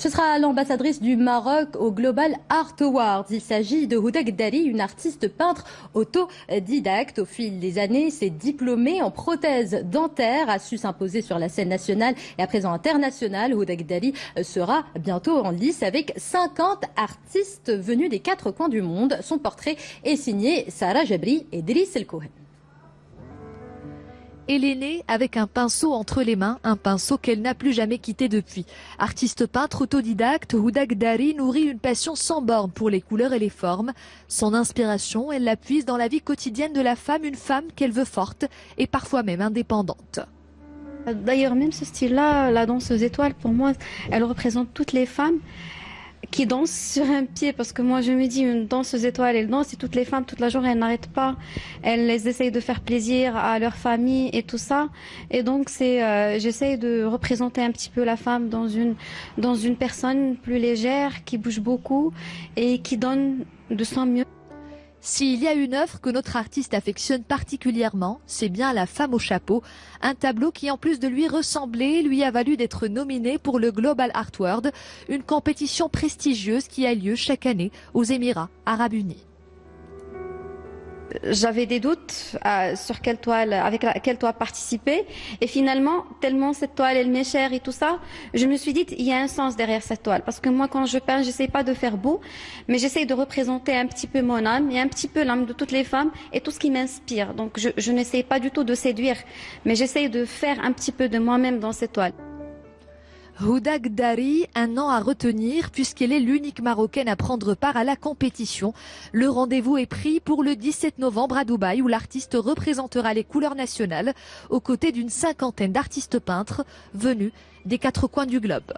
Ce sera l'ambassadrice du Maroc au Global Art Awards. Il s'agit de Houda Gdari, une artiste peintre autodidacte. Au fil des années, s'est diplômée en prothèse dentaire, a su s'imposer sur la scène nationale et à présent internationale. Houda Gdari sera bientôt en lice avec 50 artistes venus des 4 coins du monde. Son portrait est signé Sarah Jabri et Driss El Cohen. Elle est née avec un pinceau entre les mains, un pinceau qu'elle n'a plus jamais quitté depuis. Artiste peintre autodidacte, Houda Gdari nourrit une passion sans borne pour les couleurs et les formes. Son inspiration, elle la puise dans la vie quotidienne de la femme, une femme qu'elle veut forte et parfois même indépendante. D'ailleurs, même ce style-là, la danseuse étoile, pour moi, elle représente toutes les femmes qui dansent sur un pied, parce que moi je me dis, une danseuse étoile, elle danse et toutes les femmes toute la journée elles n'arrêtent pas, elles essayent de faire plaisir à leur famille et tout ça, et donc j'essaye de représenter un petit peu la femme dans une personne plus légère, qui bouge beaucoup et qui donne de son mieux. S'il y a une œuvre que notre artiste affectionne particulièrement, c'est bien La femme au chapeau, un tableau qui en plus de lui ressembler, lui a valu d'être nominé pour le Global Art Award, une compétition prestigieuse qui a lieu chaque année aux Émirats Arabes Unis. J'avais des doutes sur quelle toile, avec laquelle toile participer, et finalement, tellement cette toile elle m'est chère et tout ça, je me suis dit il y a un sens derrière cette toile, parce que moi quand je peins, j'essaie pas de faire beau, mais j'essaie de représenter un petit peu mon âme et un petit peu l'âme de toutes les femmes et tout ce qui m'inspire. Donc je n'essaie pas du tout de séduire, mais j'essaie de faire un petit peu de moi-même dans cette toile. Houda Gdari, un nom à retenir puisqu'elle est l'unique Marocaine à prendre part à la compétition. Le rendez-vous est pris pour le 17 novembre à Dubaï où l'artiste représentera les couleurs nationales aux côtés d'une 50aine d'artistes peintres venus des 4 coins du globe.